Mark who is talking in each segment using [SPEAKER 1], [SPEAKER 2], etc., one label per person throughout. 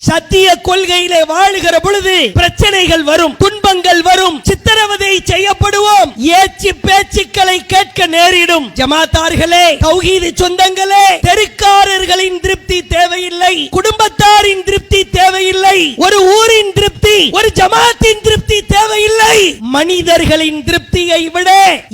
[SPEAKER 1] சத்திய கொள்கையிலே வாழுகிற பொழுது பிரச்சனைகள் வரும், துன்பங்கள் வரும், சித்திரவதை செய்யப்படுவோம், ஏச்சு பேச்சுக்களை கேட்க நேரிடும். ஜமாத்தார்களே, தௌஹீது சொந்தங்களே, தெருக்காரர்களின் திருப்தி தேவையில்லை, குடும்பத்தாரின் திருப்தி தேவையில்லை, ஒரு ஊரின் திருப்தி, ஒரு ஜமாத்தின் திருப்தி தேவையில்லை. மனிதர்களின் திருப்தியை விட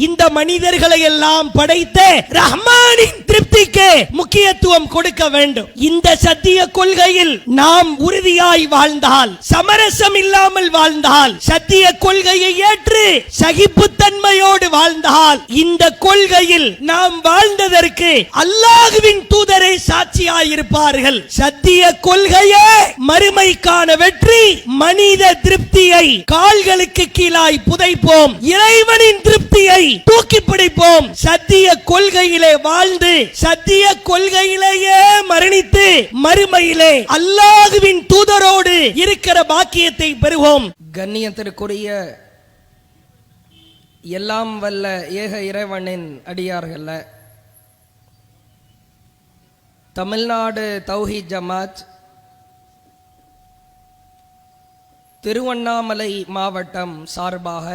[SPEAKER 1] இந்த மனிதர்களை எல்லாம் படைத்த ரஹ்மானின் திருப்திக்கு முக்கியத்துவம் கொடுக்க வேண்டும். இந்த சத்திய கொள்கையில் நாம் உறுதியாய் வாழ்ந்தால், சமரசம் இல்லாமல் வாழ்ந்தால், சத்திய கொள்கையை ஏற்று சகிப்புத்தன்மையோடு வாழ்ந்தால், இந்த கொள்கையில் நாம் வாழ்ந்ததற்கு அல்லாஹ்வின் தூதரே சாட்சியாயிருப்பார்கள். சத்திய கொள்கையே மறுமைக்கான வெற்றி. மனித திருப்தியை கால்களுக்கு கீழாய் புதைப்போம், இறைவனின் திருப்தியை தூக்கி பிடிப்போம். சத்திய கொள்கையிலே வாழ்ந்து சத்திய கொள்கையிலேயே மரணித்து மறுமையிலே அல்லாஹ்வின் தூதரோடு இருக்கிற பாக்கியத்தை பெறுவோம்.
[SPEAKER 2] கண்ணியத்திற்குரிய எல்லாம் வல்ல ஏக இறைவனின் அடியார்கள, தமிழ்நாடு தௌஹீத் ஜமாத் திருவண்ணாமலை மாவட்டம் சார்பாக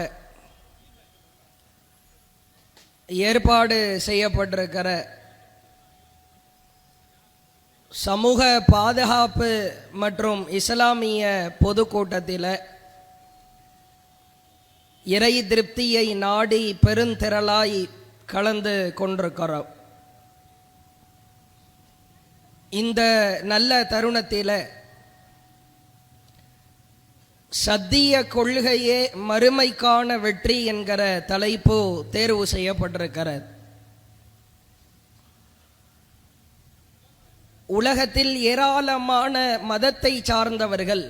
[SPEAKER 2] ஏற்பாடு செய்யப்பட்டிருக்கிற சமூக பாதுகாப்பு மற்றும் இஸ்லாமிய பொதுக்கூட்டத்தில் இறை திருப்தியை நாடி பெருந்திரளாய் கலந்து கொண்டிருக்கிறோம். இந்த நல்ல தருணத்தில் சத்திய கொள்கையே மறுமைக்கான வெற்றி என்கிற தலைப்பு தேர்வு செய்யப்பட்டிருக்கிறது. உலகத்தில் ஏராளமான மதத்தை சார்ந்தவர்கள்,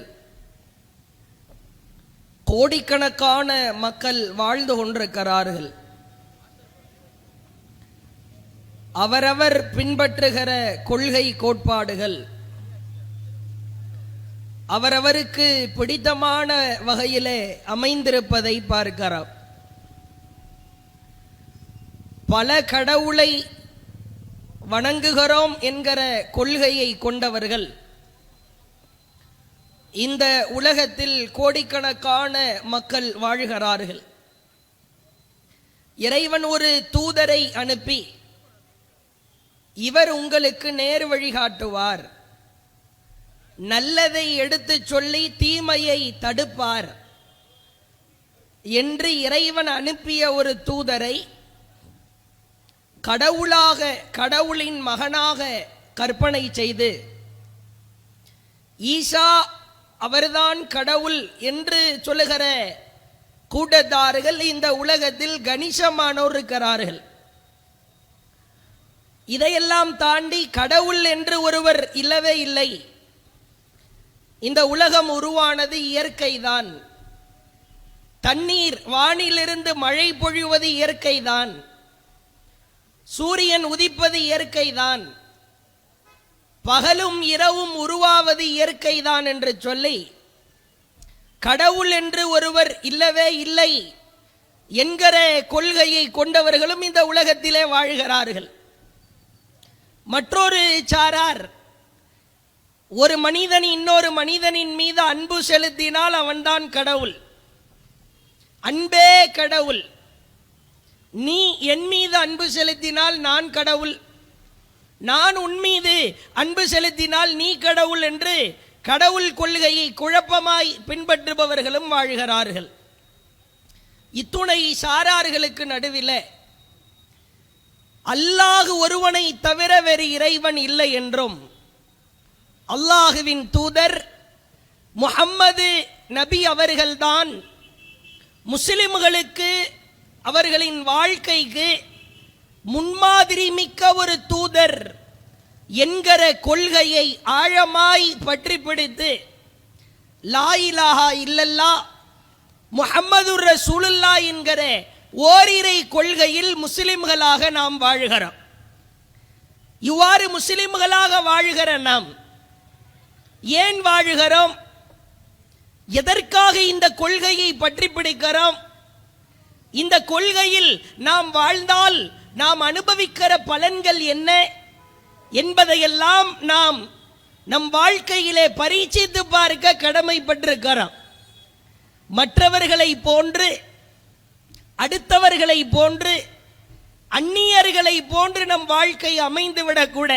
[SPEAKER 2] கோடிக்கணக்கான மக்கள் வாழ்ந்து கொண்டிருக்கிறார்கள். அவரவர் பின்பற்றுகிற கொள்கை கோட்பாடுகள் அவரவருக்கு பிடித்தமான வகையிலே அமைந்திருப்பதை பார்க்கிறோம். பல கடவுளை வணங்குகிறோம் என்கிற கொள்கையை கொண்டவர்கள் இந்த உலகத்தில் கோடிக்கணக்கான மக்கள் வாழ்கிறார்கள். இறைவன் ஒரு தூதரை அனுப்பி, இவர் உங்களுக்கு நேர் வழிகாட்டுவார், நல்லதை எடுத்து சொல்லி தீமையை தடுப்பார் என்று இறைவன் அனுப்பிய ஒரு தூதரை கடவுளாக, கடவுளின் மகனாக கற்பனை செய்து, ஈசா அவர்தான் கடவுள் என்று சொல்லுகிற கூட்டத்தார்கள் இந்த உலகத்தில் கணிசமானோர் இருக்கிறார்கள். இதையெல்லாம் தாண்டி கடவுள் என்று ஒருவர் இல்லவே இல்லை. இந்த உலகம் உருவானது இயற்கைதான். தண்ணீர், வானிலிருந்து மழை பொழிவது இயற்கைதான். சூரியன் உதிப்பது இயற்கைதான். பகலும் இரவும் உருவாவது இயற்கைதான் என்று சொல்லி, கடவுள் என்று ஒருவர் இல்லவே இல்லை என்கிற கொள்கையை கொண்டவர்களும் இந்த உலகத்திலே வாழ்கிறார்கள். மற்றொரு சாரார், ஒரு மனிதன் இன்னொரு மனிதனின் மீது அன்பு செலுத்தினால் அவன்தான் கடவுள், அன்பே கடவுள், நீ என் மீது அன்பு செலுத்தினால் நான் கடவுள், நான் உன் மீது அன்பு செலுத்தினால் நீ கடவுள் என்று கடவுள் கொள்கையை குழப்பமாய் பின்பற்றுபவர்களும் வாழ்கிறார்கள். இத்துணை சாரார்களுக்கு நடுவில் அல்லாஹ் ஒருவனை தவிர வேறு இறைவன் இல்லை என்றும், அல்லாஹுவின் தூதர் முஹம்மது நபி அவர்கள்தான் முஸ்லிம்களுக்கு, அவர்களின் வாழ்க்கைக்கு முன்மாதிரி மிக்க ஒரு தூதர் என்கிற கொள்கையை ஆழமாய் பற்றி பிடித்து, லா இலாஹா இல்லல்லாஹ் முஹம்மதுர் ரசூலுல்லாஹ் என்கிற ஓரிரை கொள்கையில் முஸ்லிம்களாக நாம் வாழ்கிறோம். இவ்வாறு முஸ்லிம்களாக வாழ்கிற நாம் ஏன் வாழுகிறோம்? எதற்காக இந்த கொள்கையை பற்றி பிடிக்கிறோம்? இந்த கொள்கையில் நாம் வாழ்ந்தால் நாம் அனுபவிக்கிற பலன்கள் என்ன என்பதையெல்லாம் நாம் நம் வாழ்க்கையிலே பரீட்சித்து பார்க்க கடமைப்பட்டிருக்கிறோம். மற்றவர்களை போன்று, அடுத்தவர்களை போன்று, அந்நியர்களை போன்று நம் வாழ்க்கை அமைந்துவிடக்கூட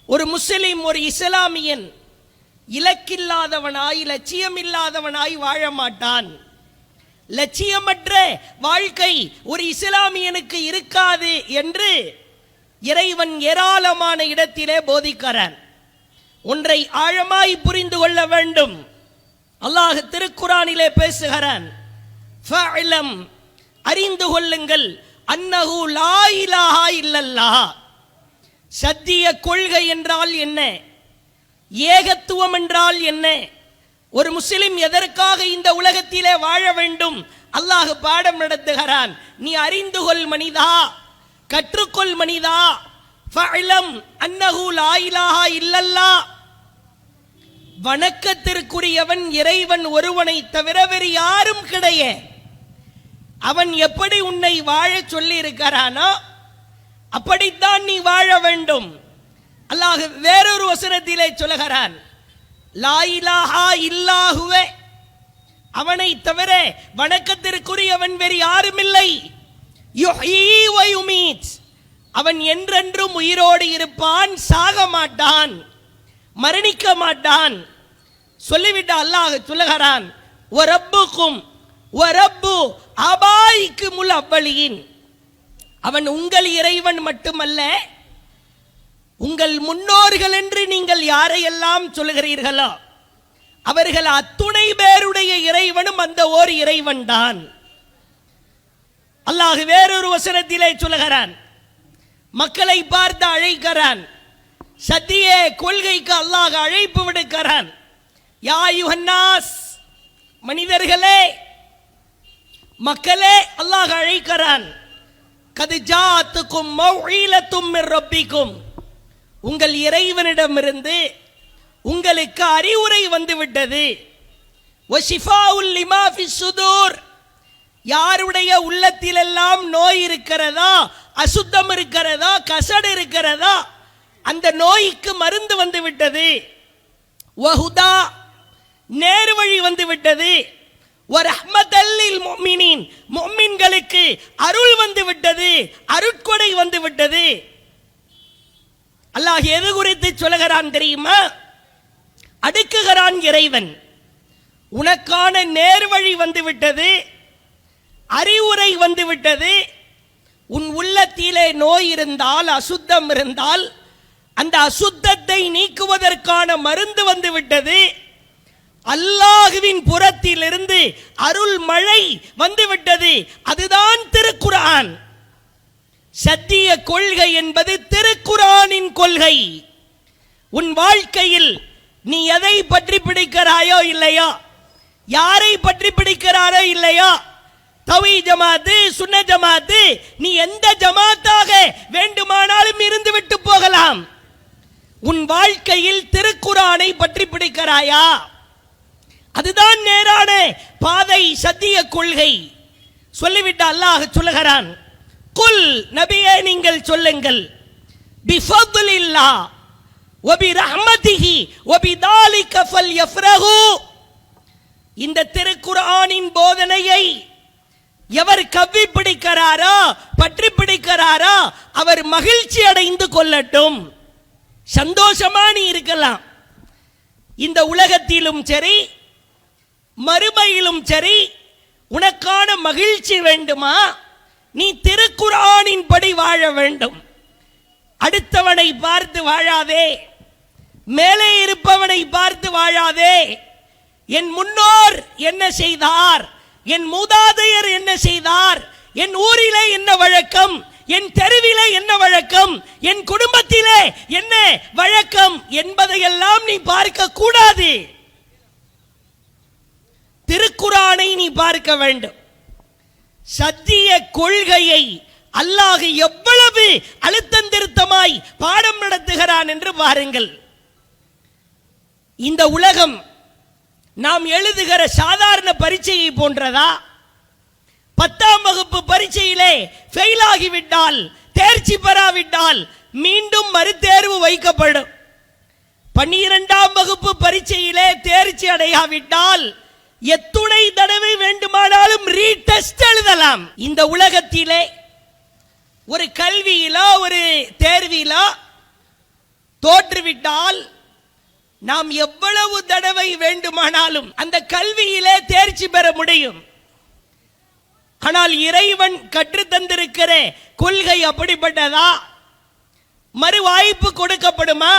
[SPEAKER 2] ஒரு முஸ்லிம், ஒரு இஸ்லாமியன் இலக்கில்லாதவனாய், லட்சியமில்லாதவனாய் வாழ மாட்டான். லட்சியமற்ற வாழ்க்கை ஒரு இஸ்லாமியனுக்கு இருக்காது என்று இறைவன் ஏராளமான இடத்திலே போதிக்கிறான். ஒன்றை ஆழமாய் புரிந்து கொள்ள வேண்டும். அல்லாஹ் திருக்குரானிலே பேசுகிறான், ஃபஅலம், அறிந்து கொள்ளுங்கள், அன்னஹு லா இலாஹா இல்லல்லாஹ். சத்திய கொள்கை என்றால் என்ன? ஏகத்துவம் என்றால் என்ன? ஒரு முஸ்லிம் எதற்காக இந்த உலகத்திலே வாழ வேண்டும்? அல்லாஹ் பாடம் நடத்துகிறான். நீ அறிந்து கொள் மனிதா, கற்றுக்கொள் மனிதா. ஃபஅலம் அன்னஹு லா இலாஹா இல்லல்லாஹ். வணக்கத்திற்குரியவன் இறைவன் ஒருவனை தவிர வேறு யாரும் கிடையாது. அவன் எப்படி உன்னை வாழ சொல்லி இருக்கிறானோ அப்படித்தான் நீ வாழ வேண்டும். அல்லாஹ் வேறொரு வசனத்திலே சொல்லுகிறான், லா இலாஹா இல்லாஹுவே, அவனை தவிர வணக்கத்திற்குரியவன் வேறு யாரும் இல்லை. யுஹ்யி வ யுமீத், அவன் என்றென்றும் உயிரோடு இருப்பான், சாக மாட்டான், மரணிக்க மாட்டான். சொல்லிவிட்டு அல்லாஹ் சொல்லுகிறான், வ ரப்புக்கும் வ ரப்பு ஆபாயிக்குமுல் அவ்வலியின், அவன் உங்கள் இறைவன் மட்டுமல்ல, உங்கள் முன்னோர்கள் என்று நீங்கள் யாரையெல்லாம் சொல்லுகிறீர்களோ அவர்கள் அத்துணை பேருடைய இறைவனும் அந்த ஓர் இறைவன் தான். அல்லாஹ் வேறொரு வசனத்திலே சொல்லுகிறான், மக்களை பார்த்து அழைக்கிறான். சத்திய கொள்கைக்கு அல்லாஹ் அழைப்பு விடுக்கிறான். யா அய்யுஹன்னாஸ், மனிதர்களே, மக்களே, அல்லாஹ் அழைக்கிறான். கத் ஜாஅத்துக்கும் மவ்ஈலத்தும் மிர் ரப்பிக்கும், உங்கள் இறைவனிடமிருந்து உங்களுக்கு அறிவுரை வந்துவிட்டது. வஷிஃபாஉல் லிமா ஃபிஸ் சுதூர், யாருடைய உள்ளத்திலெல்லாம் நோய் இருக்கிறதா, அசுத்தம் இருக்கிறதா, கசடு இருக்கிறதா, அந்த நோய்க்கு மருந்து வந்து விட்டது. வஹுதா, நேர்வழி வந்து விட்டது. வரஹ்மத்தல் லில் முஃமினீன், முஃமின்களுக்கு அருள் வந்து விட்டது, அருட்கொடை வந்து விட்டது. அல்லாஹ் எது குறித்து சொல்லுகிறான் தெரியுமா? அடுக்குகிறான் இறைவன். உனக்கான நேர்வழி வந்து விட்டது, அறிவுரை வந்து விட்டது. உன் உள்ளத்திலே நோய் இருந்தால், அசுத்தம் இருந்தால், அந்த அசுத்தத்தை நீக்குவதற்கான மருந்து வந்து விட்டது. அல்லாஹ்வின் புறத்திலிருந்து அருள் மழை வந்து விட்டது. அதுதான் திருக்குர்ஆன். சத்திய கொள்கை என்பது திருக்குர்ஆனின் கொள்கை. உன் வாழ்க்கையில் நீ எதை பற்றி பிடிக்கிறாயோ இல்லையோ, யாரை பற்றி பிடிக்கிறாரோ இல்லையோ, தௌஹீத் ஜமாத்து, சுன்ன ஜமாத்து, நீ எந்த ஜமாத்தாக வேண்டுமானாலும் இருந்து விட்டு போகலாம். உன் வாழ்க்கையில் திருக்குர்ஆனை பற்றி பிடிக்கிறாயா? அதுதான் நேரான பாதை, சத்திய கொள்கை. சொல்லிவிட்டு அல்லாஹ் சொல்லுகிறான், குல், நபியே நீங்கள் சொல்லுங்கள், பிஃபத்லில்லாஹ் வ பிரஹ்மதிஹி வ பிதாலிக ஃபல்யஃப்ரஹு, இந்த திருக்குர்ஆனின் போதனையை எவர் கவ்வி பிடிக்கிறாரோ, பற்றி பிடிக்கிறாரோ, அவர் மகிழ்ச்சி அடைந்து கொள்ளட்டும். சந்தோஷமா நீ இருக்கலாம். இந்த உலகத்திலும் சரி, மறுமையிலும் சரி, உனக்கான மகிழ்ச்சி வேண்டுமா? நீ திருக்குர்ஆனின் படி வாழ வேண்டும். அடுத்தவனை பார்த்து வாழாதே, மேலே இருப்பவனை பார்த்து வாழாதே. என் முன்னோர் என்ன செய்தார், என் மூதாதையர் என்ன செய்தார், என் ஊரிலே என்ன வழக்கம், என் தெருவிலே என்ன வழக்கம், என் குடும்பத்திலே என்ன வழக்கம் என்பதையெல்லாம் நீ பார்க்க கூடாது. திருக்குர்ஆனை நீ பார்க்க வேண்டும். சத்திய கொள்கையை அல்லாஹ் எவ்வளவு அழுத்தம் திருத்தமாய் பாடம் நடத்துகிறான் என்று பாருங்கள். இந்த உலகம் நாம் எழுதுகிற சாதாரண பரீட்சையை போன்றதா? 10ஆம் வகுப்பு பரீட்சையிலே ஃபெயில் ஆகிவிட்டால், தேர்ச்சி பெறாவிட்டால் மீண்டும் மறுதேர்வு வைக்கப்படும்.
[SPEAKER 1] 12ஆம் வகுப்பு பரீட்சையிலே தேர்ச்சி அடையாவிட்டால் எத்துணை தடவை வேண்டுமானாலும் ரீடெஸ்ட் எழுதலாம். இந்த உலகத்திலே ஒரு கல்வியிலோ ஒரு தேர்விலோ தோற்றுவிட்டால் நாம் எவ்வளவு தடவை வேண்டுமானாலும் அந்த கல்வியிலே தேர்ச்சி பெற முடியும். ஆனால் இறைவன் கற்றுத்தந்திருக்கிற கொள்கை அப்படிப்பட்டதா? மறு வாய்ப்பு கொடுக்கப்படுமா?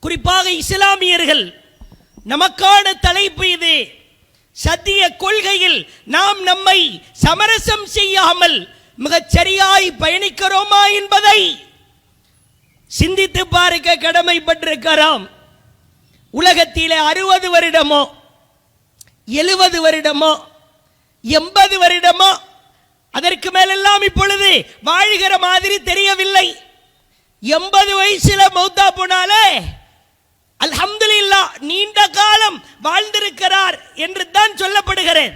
[SPEAKER 1] குறிப்பாக இஸ்லாமியர்கள், நமக்கான தலைப்பு இது. சத்திய கொள்கையில் நாம் நம்மை சமரசம் செய்யாமல் மிகச் சரியாய் பயணிக்கிறோமா என்பதை சிந்தித்து பார்க்க கடமைப்பட்டிருக்கிறோம். உலகத்திலே 60 வருடமோ 70 வருடமோ 80 வருடமோ அதற்கு மேலெல்லாம் இப்பொழுது வாழ்கிற மாதிரி தெரியவில்லை. 80 வயசுல மௌத்தா போனாலே அல்ஹம்துலில்லாஹ் நீண்ட காலம் வாழ்ந்திருக்கிறார் என்று தான் சொல்லப்படுகிறது.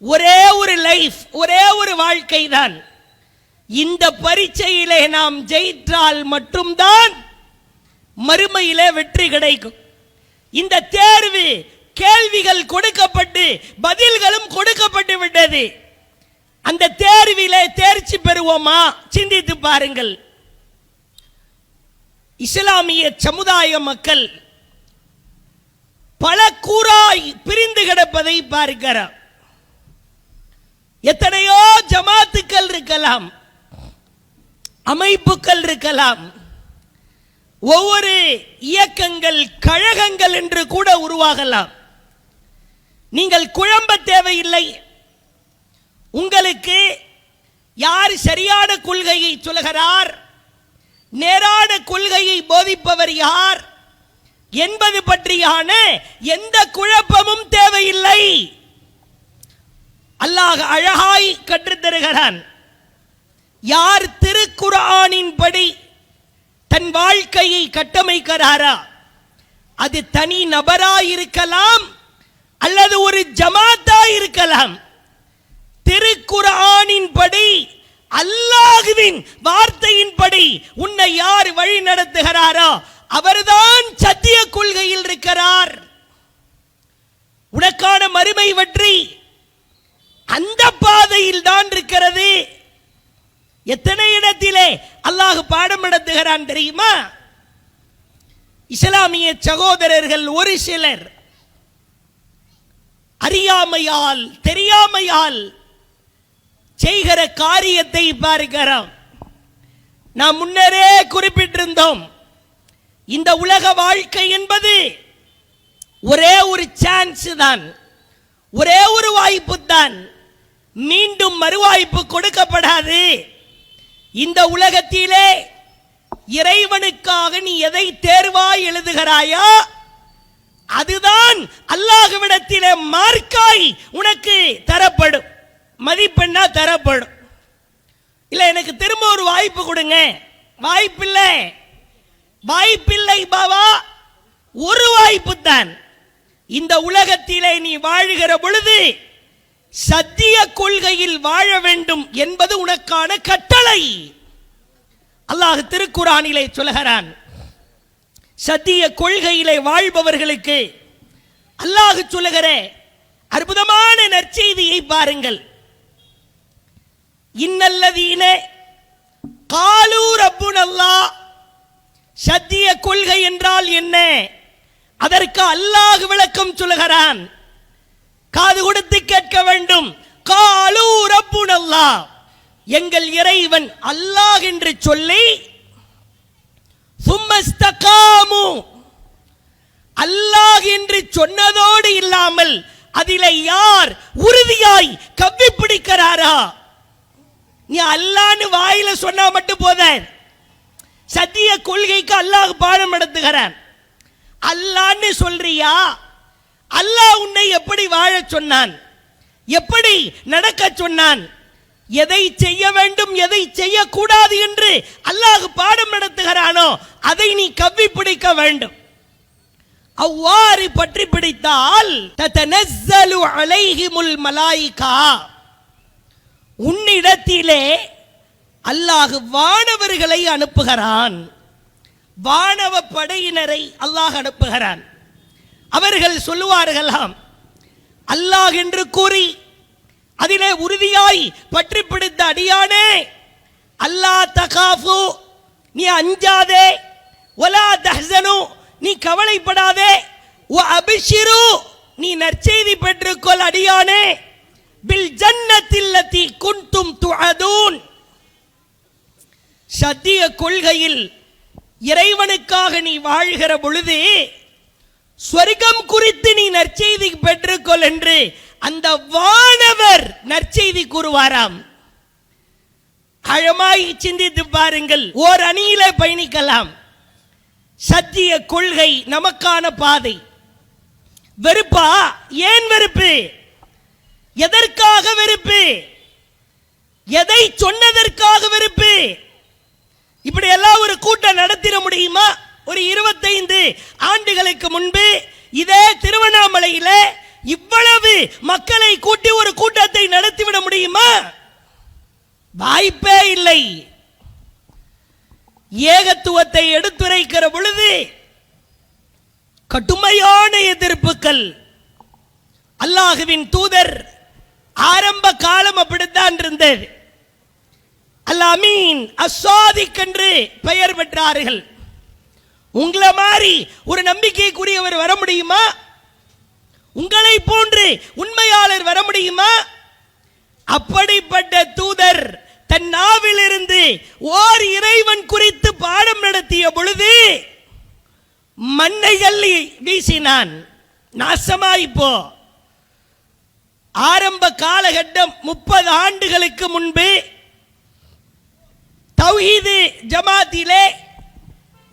[SPEAKER 1] ஒரே ஒரு லைஃப், ஒரே ஒரு வாழ்க்கை தான். இந்த பரீட்சையிலே நாம் ஜெயித்தால் மட்டும்தான் மறுமையிலே வெற்றி கிடைக்கும். இந்த தேர்வு கேள்விகள் கொடுக்கப்பட்டு பதில்களும் கொடுக்கப்பட்டு விட்டது. அந்த தேர்விலே தேர்ச்சி பெறுவோமா? சிந்தித்து பாருங்கள். இஸ்லாமிய சமுதாய மக்கள் பல கூறாய் பிரிந்து கிடப்பதை பார்க்கிறோம். எத்தனையோ ஜமாத்துக்கள் இருக்கலாம், அமைப்புகள் இருக்கலாம், ஒவ்வொரு இயக்கங்கள் கழகங்கள் என்று கூட உருவாகலாம். நீங்கள் குழம்ப தேவையில்லை. உங்களுக்கு யார் சரியான கொள்கையை சொல்கிறார், நேரான கொள்கையை போதிப்பவர் யார் என்பது பற்றியான எந்த குழப்பமும் தேவையில்லை. அல்லாஹ் அழகாய் கற்றுத்தருகிறான். யார் திருக்குர்ஆனின் படி தன் வாழ்க்கையை கட்டமைக்கிறாரா, அது தனி நபராய் இருக்கலாம் அல்லது ஒரு ஜமாத்தா இருக்கலாம். திருக்குர்ஆனின் படி, அல்லாஹ்வின் வார்த்தையின்படி உன்னை யார் வழி நடத்துகிறாரோ அவர்தான் சத்திய கொள்கையில் இருக்கிறார். உனக்கான மறுமை வெற்றி அந்த பாதையில் தான் இருக்கிறது. எத்தனை இடத்திலே அல்லாஹ் பாடம் நடத்துகிறான் தெரியுமா? இஸ்லாமிய சகோதரர்கள் ஒரு சிலர் அறியாமையால் தெரியாமையால் செய்கிற காரியத்தை பார்க்கிறோம். நாம் முன்னரே குறிப்பிட்டிருந்தோம், இந்த உலக வாழ்க்கை என்பது ஒரே ஒரு சான்ஸ் தான், ஒரே ஒரு வாய்ப்பு தான். மீண்டும் மறுவாய்ப்பு கொடுக்கப்படாது. இந்த உலகத்திலே இறைவனுக்காக நீ எதை தேர்வாய் எழுதுகிறாயோ அதுதான் அல்லாஹ்விடத்திலே மார்க்காய் உனக்கு தரப்படும், மதிப்பெண்ணா தரப்படும். இல்ல எனக்கு திரும்ப ஒரு வாய்ப்பு கொடுங்க, வாய்ப்பில்லை, வாய்ப்பில்லை பாவா, ஒரு வாய்ப்பு தான். இந்த உலகத்திலே நீ வாழுகிற பொழுது சத்திய கொள்கையில் வாழ வேண்டும் என்பது உனக்கான கட்டளை. அல்லாஹ் திருக்குர்ஆனிலே சொல்கிறான். சத்திய கொள்கையிலே வாழ்பவர்களுக்கு அல்லாஹ் சொல்லுகிற அற்புதமான நற்செய்தியை பாருங்கள். இன்னல்லதீன காலூ ரப்புனல்லாஹ். சத்திய கொள்கை என்றால் என்ன? அதற்கு அல்லாஹ் விளக்கம் சொல்லுகிறான். காது கொடுத்து கேட்க வேண்டும். காலூ ரப்புனல்லாஹ், எங்கள் இறைவன் அல்லாஹ் என்று சொல்லி, சும்மஸ்தகாமு, அல்லாஹ் என்று சொன்னதோடு இல்லாமல் அதிலே யார் உறுதியாய் கவ்வி பிடிக்கிறாரா? நீ அல்லாஹ்னு வாயில சொன்னா மட்டும் போத. சத்திய கொள்கைக்கு அல்லாஹ் பாடம் நடத்துகிறான். அல்லாஹ்னு சொல்றியா? அல்லாஹ் உன்னை எப்படி வாழ சொன்னான், எப்படி நடக்க சொன்னான், எதை செய்ய வேண்டும் எதை செய்யக்கூடாது என்று அல்லாஹ் பாடம் நடத்துகிறானோ அதை நீ கவ்வி பிடிக்க வேண்டும். அவ்வாறு பற்றி பிடித்தால் ததனஸ்ஸலு அலைஹிமுல் மலாயிகா, உன்னிடத்திலே அல்லாஹ் வானவர்களை அனுப்புகிறான். வானவ படையினரை அல்லாஹ் அனுப்புகிறான். அவர்கள் சொல்லுவார்களாம், அல்லாஹ் என்று கூறி அதிலே உறுதியாய் பற்றி பிடித்த அடியானே, அல்லாஹ் தகாஃபு, நீ அஞ்சாதே, வலா தஹ்சனு, நீ கவலைப்படாதே, வ அபிஷிரு, நீ நற்செய்தி பெற்றுக்கொள் அடியானே, பில் ஜன்னத்தில்லதி குன்தும் துஅதூன். சத்திய கொள்கையில் இறைவனுக்காக நீ வாழ்கிற பொழுது ஸ்வர்க்கம் குறித்து நீ நற்செய்தி பெற்றுக்கொள் என்று அந்த வானவர் நற்செய்தி கூறுவாராம். ஆழமாய் சிந்தித்து பாருங்கள். ஓர் அணியில பயணிக்கலாம். சத்திய கொள்கை நமக்கான பாதை. வெறுப்பா? ஏன் வெறுப்பு? எதற்காக வெறுப்பு? எதை சொன்னதற்காக வெறுப்பு? இப்படி எல்லாம் ஒரு கூட்டம் நடத்திட முடியுமா? ஒரு 25 ஆண்டுகளுக்கு முன்பு இதே திருவண்ணாமலையில இவ்வளவு மக்களை கூட்டி ஒரு கூட்டத்தை நடத்திவிட முடியுமா? வாய்ப்பே இல்லை. ஏகத்துவத்தை எடுத்துரைக்கிற பொழுது கடுமையான எதிர்ப்புகள். அல்லாஹுவின் தூதர் ஆரம்ப காலம் அப்படித்தான் இருந்தது. அல் அமீன், அஸ்ஸாதிக் என்று பெயர் பெற்றார்கள். உங்களை மாதிரி ஒரு நம்பிக்கைக்குரியவர் வர முடியுமா? உங்களை போன்று உண்மையாளர் வர முடியுமா? அப்படிப்பட்ட தூதர் தன் நாவிலிருந்து ஓர் இறைவன் குறித்து பாடம் நடத்திய பொழுது மண்ணை அள்ளி வீசினான். நாசமாயிப்போ. ஆரம்ப காலகட்டம் 30 ஆண்டுகளுக்கு முன்பு தௌஹீது ஜமாத்திலே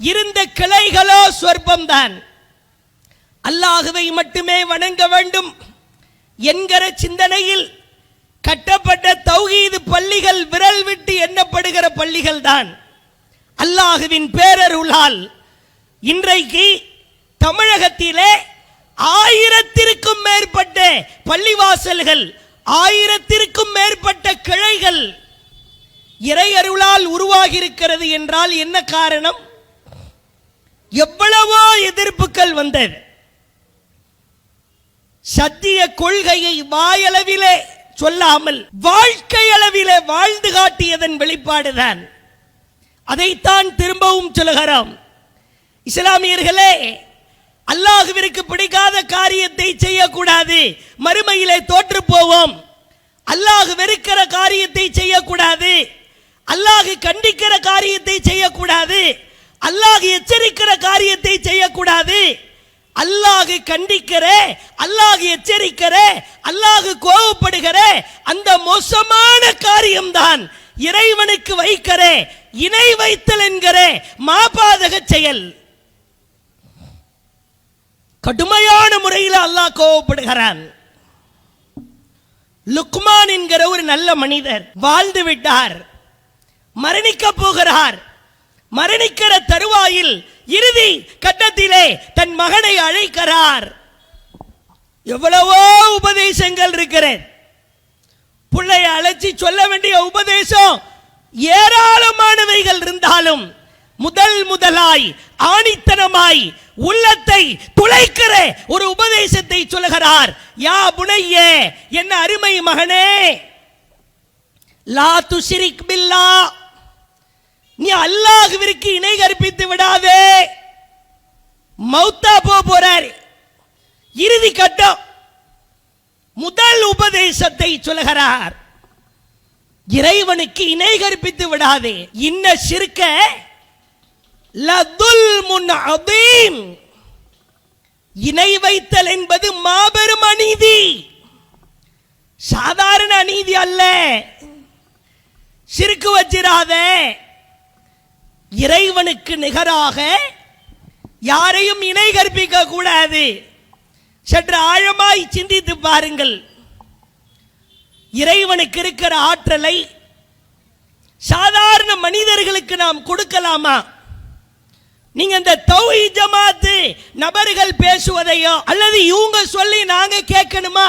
[SPEAKER 1] இருந்த கிளைகளோ சொற்பம்தான். அல்லாஹுவை மட்டுமே வணங்க வேண்டும் என்கிற சிந்தனையில் கட்டப்பட்ட தௌஹீது பள்ளிகள் விரல் விட்டு எண்ணப்படுகிற பள்ளிகள் தான். அல்லாஹுவின் பேரருளால் இன்றைக்கு தமிழகத்திலே 1000த்திற்கும் மேற்பட்ட பள்ளிவாசல்கள், 1000த்திற்கும் மேற்பட்ட கிளைகள் இறையருளால் உருவாகி இருக்கிறது என்றால் என்ன காரணம்? எவ்வளவோ எதிர்ப்புகள் வந்தது. சத்திய கொள்கையை வாயளவிலே சொல்லாமல் வாழ்க்கை அளவிலே வாழ்ந்து காட்டியதன் வெளிப்பாடுதான். அதைத்தான் திரும்பவும் சொல்லுகிறோம். இஸ்லாமியர்களே, அல்லாஹுவிற்கு பிடிக்காத காரியத்தை செய்யக்கூடாது, மறுமையிலே தோற்று போவோம். அல்லாஹ் வெறுக்கிற காரியத்தை செய்யக்கூடாது, அல்லாஹ் கண்டிக்கிற காரியத்தை செய்யக்கூடாது, அல்லாஹ் எச்சரிக்கிற காரியத்தை செய்யக்கூடாது. அல்லாஹ் கண்டிக்கிற, அல்லாஹ் எச்சரிக்கிற, அல்லாஹ் கோபப்படுகிற அந்த மோசமான காரியம்தான் இறைவனுக்கு வைக்கிற இணை வைத்தல் என்கிற மாபாதக செயல். கடுமையான முறையில் அல்லாஹ் கோபப்படுகிறான். லுக்மான் என்கிற ஒரு நல்ல மனிதர் வாழ்ந்து விட்டார், மரணிக்க போகிறார். மரணிக்கிற தருவாயில் இறுதி கட்டத்திலே தன் மகனை அழைக்கிறார். எவ்வளவோ உபதேசங்கள் இருக்கிறது. பிள்ளைய அழைச்சி சொல்ல வேண்டிய உபதேசம் ஏராளமானவைகள் இருந்தாலும் முதலாய் ஆணித்தனமாய் உள்ளத்தை துளைக்கிற ஒரு உபதேசத்தை சொல்லுகிறார். யா புனையே, என்ன அருமை மகனே, லா துஷ்ரிக் பில்லாஹ், நீ அல்லாஹ்விற்கு இணை கற்பித்து விடாதே. மௌத்தா போறார், இறுதி கட்டம். முதல் உபதேசத்தை சொல்லுகிறார், இறைவனுக்கு இணை கற்பித்து விடாதே. இன்ன ஷிர்க லதுல்முன் அதீம், இணை வைத்தல் என்பது மாபெரும் அநீதி, சாதாரண அநீதி அல்ல. ஷிர்க் வச்சிராதே. இறைவனுக்கு நிகராக யாரையும் இணை கற்பிக்க கூடாது. சற்று ஆழமாய் சிந்தித்து பாருங்கள். இறைவனுக்கு இருக்கிற ஆற்றலை சாதாரண மனிதர்களுக்கு நாம் கொடுக்கலாமா? நீங்க இந்த தௌஹீத் ஜமாத் நபர்கள் பேசுவதையோ அல்லது இவங்க சொல்லி நாங்க கேட்கணுமா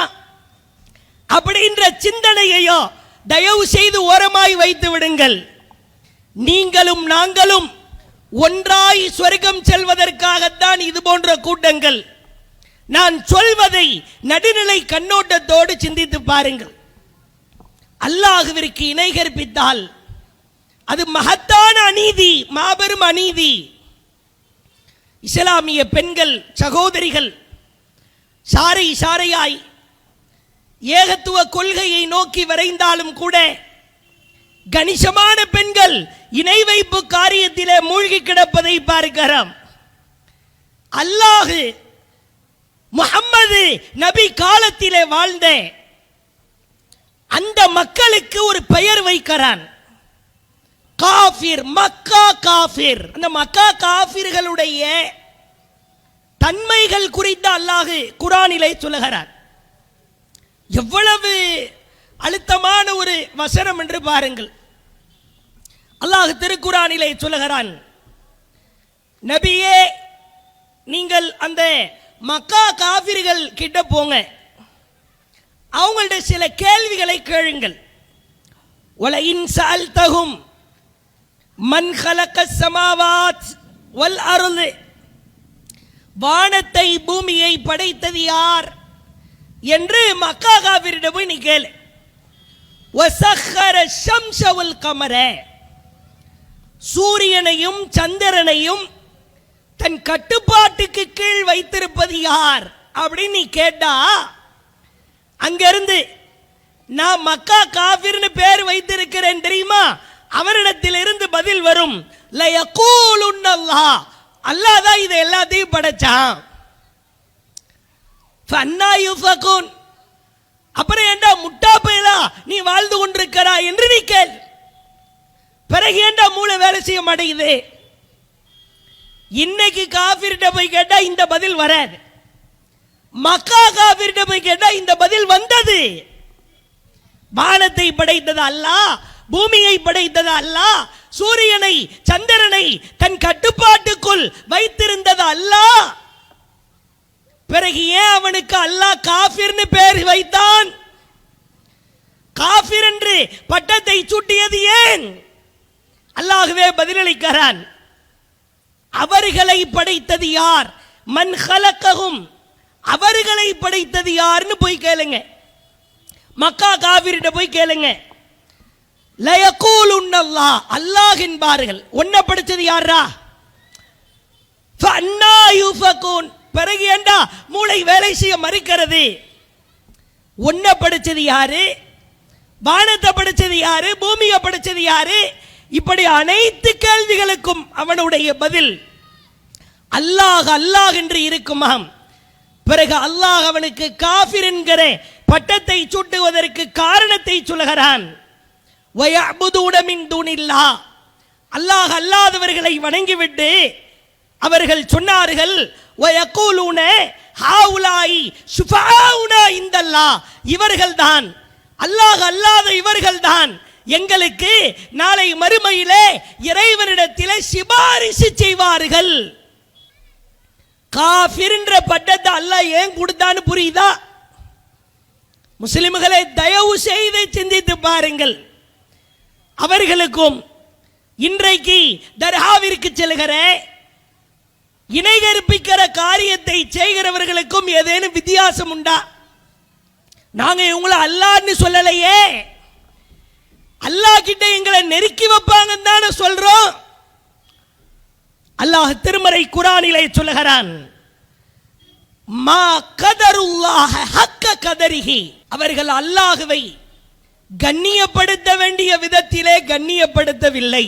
[SPEAKER 1] அப்படின்ற சிந்தனையையோ தயவு செய்து ஓரமாய் வைத்து விடுங்கள். நீங்களும் நாங்களும் ஒன்றாய் சொர்க்கம் செல்வதற்காகத்தான் இது போன்ற கூட்டங்கள். நான் சொல்வதை நடுநிலை கண்ணோட்டத்தோடு சிந்தித்து பாருங்கள். அல்லாஹ்விற்கு இணை கற்பித்தால் அது மகத்தான அநீதி, மாபெரும் அநீதி. இஸ்லாமிய பெண்கள் சகோதரிகள் சாரை சாரையாய் ஏகத்துவ கொள்கையை நோக்கி விரைந்தாலும் கூட கணிசமான பெண்கள் இணை வைப்பு காரியத்திலே மூழ்கி கிடப்பதை பார்க்கிறோம். அல்லாஹ் முஹம்மது நபி காலத்திலே வாழ்ந்த அந்த மக்களுக்கு ஒரு பெயர் வைக்கிறான், காஃபிர், மக்கா காஃபிர். அந்த மக்கா காஃபிர்களுடைய தன்மைகள் குறித்து அல்லாஹ் குர்ஆனிலே சொல்லுகிறார். எவ்வளவு அழுத்தமான ஒரு வசனம் என்று பாருங்கள். அல்லாஹ் திருக்குர்ஆனிலே சொல்லுகிறான், நபியே நீங்கள் அந்த மக்கா காஃபிர்கள் கிட்ட போங்க, அவங்கள்ட்ட சில கேள்விகளை கேளுங்கள். வலஇன் சஅல்தஹும் மன் ஹலகஸ் ஸமாவாத் வல் அர்த், வானத்தை பூமியை படைத்தது யார் என்று மக்கா காஃபிரிடம் போய் நீ கேளு. வஸக்கர ஷம்ஸ வல் கமர, சூரியனையும் சந்திரனையும் தன் கட்டுப்பாட்டுக்கு கீழ் வைத்திருப்பது யார் அப்படின்னு நீ கேட்டா, அங்கிருந்து நான் மக்கா காஃபிர்னு பேர் வைத்திருக்கிறேன் தெரியுமா, அவரிடத்தில் இருந்து பதில் வரும், லயகூலுன்னல்லாஹ், அல்லாஹ் தான் இதை எல்லாத்தையும் படைச்சான். ஃபன்னா யுஃபகுன், அப்புறம் ஏண்டா முட்டா பயலா நீ வாழ்ந்து கொண்டிருக்கிறாய் என்று நீ கேள். பிறகு ஏண்டா மூளை வேலை செய்ய மாட்டேங்குது? இன்னைக்கு காஃபிர்கிட்ட போய் கேட்டா இந்த பதில் வராது, மக்கா காஃபிர்கிட்ட போய் கேட்டா இந்த பதில் வந்தது. வானத்தை படைத்தது அல்லாஹ், பூமியை படைத்தது அல்லாஹ், சூரியனை சந்திரனை தன் கட்டுப்பாட்டுக்குள் வைத்திருந்தது அல்லாஹ். பிறகு ஏன் அவனுக்கு அல்லாஹ் காஃபிர்னு பேர் வைத்தான்? காஃபிர் என்று பட்டத்தை சூட்டியது ஏன்? அல்லாஹ்வே பதிலளிக்கிறான், அவர்களை படைத்தது யார், மன் ஹலகஹும், அவர்களை படைத்தது யார்னு போய் கேளுங்க. மக்கா காஃபிர்கிட்ட போய் கேளுங்க. லயகூலுன்னல்லாஹ், அல்லாஹ் என்பார்கள். உன்னை படைத்தது யாரா? ஃபன்னா யுஃபகுன், பிறகு ஏண்டா மூளை வேலை செய்ய மறுக்கிறது? உன்னை படைச்சது யாரு, வானத்தை படைச்சது யாரு, பூமியை படைச்சது யாரு? இப்படி அனைத்து கேள்விகளுக்கும் அவனுடைய பதில் அல்லாஹ் அல்லாஹ் என்று இருக்குமாம். பிறகு அல்லாஹ் அவனுக்கு காஃபிர் என்கிற பட்டத்தை சூட்டுவதற்கு காரணத்தை சொல்கிறான். வயஅபுதூன மின் தூனில்லாஹ், அல்லாஹ் அல்லாதவர்களை வணங்கிவிட்டு அவர்கள் சொன்னார்கள், வயகூலுன ஹாஉலாஇ ஷுஃபஆஉனா இந்தல்லாஹ், இவர்கள்தான், அல்லாஹ் அல்லாத இவர்கள்தான் எங்களுக்கு நாளை மறுமையிலே இறைவனிடத்திலே சிபாரிசு செய்வார்கள். காஃபிர் என்ற பட்டத்தை அல்லாஹ் ஏன் கொடுத்தான்னு புரியுதா? முஸ்லிம்களை தயவு செய்து சிந்தித்து பாருங்கள். அவர்களுக்கும் இன்றைக்கு தர்காவிற்கு செல்கிற இணை கற்பிக்கிற காரியத்தை செய்கிறவர்களுக்கும் ஏதேனும் வித்தியாசம் உண்டா? நாங்க இவங்களை அல்லாஹ்னு சொல்லலையே, அல்லாஹ் கிட்ட எங்களை நெருக்கி வைப்பாங்க தானே சொல்றோம். அல்லாஹ் திருமறை குர்ஆனிலே சொல்லுகிறான், மா கதருல்லாஹ ஹக்க கதரிஹி, அவர்கள் அல்லாஹ்வை கண்ணியப்படுத்த வேண்டிய விதத்திலே கண்ணியப்படுத்தவில்லை.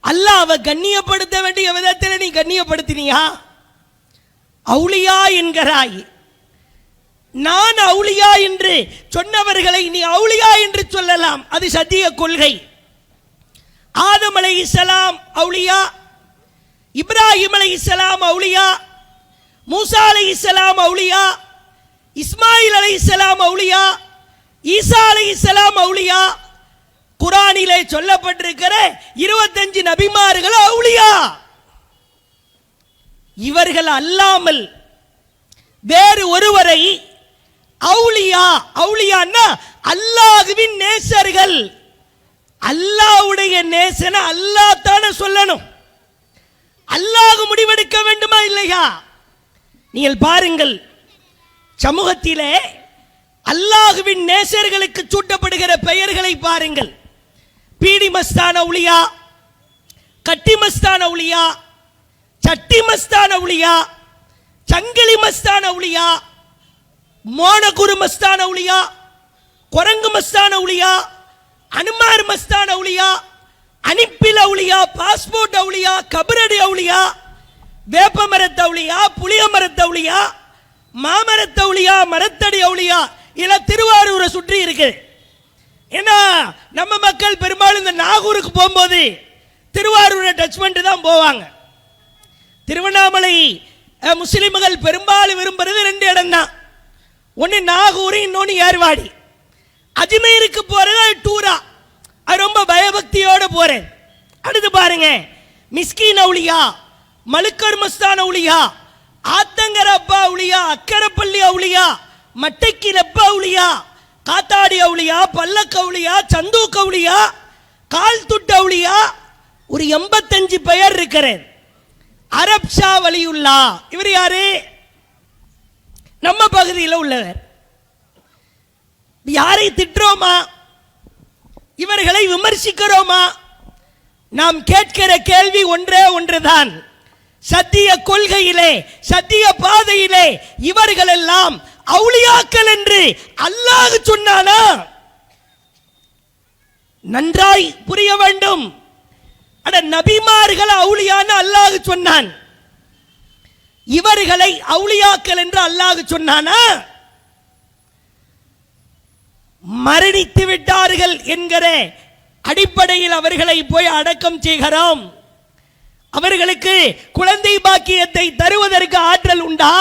[SPEAKER 1] அல்லாஹ்வை கண்ணியப்படுத்த வேண்டிய விதத்திலே நீ கண்ணியப்படுத்தினியா? அவுலியா என்கிறாய், நான் அவுலியா என்று சொன்னவர்களை நீ அவுலியா என்று சொல்லலாம், அது சத்திய கொள்கை. ஆதம் அலைஹிஸ்ஸலாம் அவுலியா, இப்ராஹிம் அலைஹிஸ்ஸலாம் அவுலியா, மூசா அலைஹிஸ்ஸலாம் அவுலியா, இஸ்மாயில் அலைஹிஸ்ஸலாம் அவுலியா, ஈசா அலைஹிஸ்ஸலாம் அவுலியா. குர்ஆனிலே சொல்லப்பட்டிருக்கிற 25 நபிமார்கள் அவுலியா. இவர்கள் அல்லாமல் வேறு ஒருவரை அவுலியா, அவுலியான்னா அல்லாஹ்வின் நேசர்கள், அல்லாஹ்வுடைய நேசனை அல்லாஹ் தானே சொல்லணும். அல்லாஹ் முடிவெடுக்க வேண்டுமா இல்லையா? நீங்கள் பாருங்கள், சமூகத்திலே அல்லாஹ்வின் நேசர்களுக்கு சூட்டப்படுகிற பெயர்களை பாருங்கள். பீடி மஸ்தான உலியா, கட்டி மஸ்தான உலியா, சட்டி மஸ்தான உலியா, சங்கிலி மஸ்தான உலியா, மோனகுரு மஸ்தான உலியா, குரங்கு மஸ்தான உலியா, அனுமார் மஸ்தான உலியா, அனிப்பில் அவுளியா, பாஸ்போர்ட் அவுளியா, கபரடி அவுளியா, வேப்ப மரத்த அவுளியா, புளிய மரத்த அவுளியா, மாமரத்த அவுளியா, மரத்தடி அவுளியா, இல்ல திருவாரூரை சுற்றி இருக்கு. ஏன்னா நம்ம மக்கள் பெரும்பாலும் இந்த நாகூருக்கு போகும்போது திருவாரூரை டச் பண்ணிட்டு தான் போவாங்க. திருவண்ணாமலை முஸ்லிம்கள் பெரும்பாலும் விரும்புறது 2 இடம் தான். ஒன்று நாகூர், இன்னொன்று ஏர்வாடி. அஜ்மீருக்கு போறது டூரா, அது ரொம்ப பயபக்தியோட போறேன். அடுத்து பாருங்க, மிஸ்கின் அவுளியா, மலுக்கர் மஸ்தான் அவுளியா, ஆத்தங்கர அப்பா அவுளியா, அக்கரப்பள்ளி அவுளியா, மட்டைக்கு ரப்பா அவுளியா, காத்தாடி அவுளியா, பல்லக்க அவுளியா, சந்தூக் அவுளியா, கால் துட்டு அவுளியா, ஒரு 85 பெயர் இருக்கிறேன். அரப் ஷா வலியுல்லா, இவர் யாரு? நம்ம பகுதியில் உள்ளவர். யாரை திட்டுறோமா? இவர்களை விமர்சிக்கிறோமா? நாம் கேட்கிற கேள்வி ஒன்றே ஒன்றுதான். சத்திய கொள்கையிலே, சத்திய பாதையிலே இவர்கள் எல்லாம் அவுளியாக்கள் என்று அல்லாஹ் சொன்னானா? நன்றாய் புரிய வேண்டும். அட, நபிமார்கள் அவுளியான்னு அல்லாஹ் சொன்னான். இவர்களை அவுளியாக்கள் என்று அல்லாஹ் சொன்னானா? மரணித்து விட்டார்கள் என்கிற அடிப்படையில் அவர்களை போய் அடக்கம் செய்கிறோம். அவர்களுக்கு குழந்தை பாக்கியத்தை தருவதற்கு ஆற்றல் உண்டா?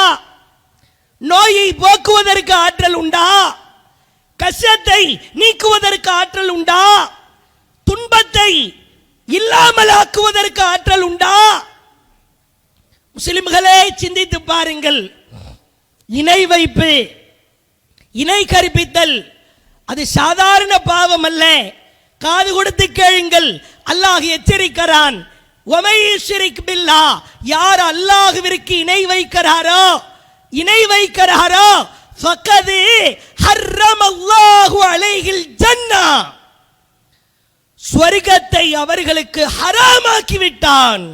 [SPEAKER 1] நோயை போக்குவதற்கு ஆற்றல் உண்டா? கஷ்டத்தை நீக்குவதற்கு ஆற்றல் உண்டா? துன்பத்தை இல்லாமல் ஆக்குவதற்கு ஆற்றல் உண்டா? முஸ்லிம்களே, சிந்தித்து பாருங்கள். இணை வைப்பு, இணை கற்பித்தல் அது சாதாரண பாவம் அல்ல. காது கொடுத்து கேளுங்கள், அல்லாஹ் எச்சரிக்கிறான். யார் அல்லாஹ்விற்கு இணை வைக்கிறாரோ, இணை வைக்கிறாரோ, ஃபக்கது ஹர்ரமல்லாஹு அலைஹில் ஜன்னா, ஸ்வர்க்கத்தை அவர்களுக்கு ஹராமாக்கி விட்டான்.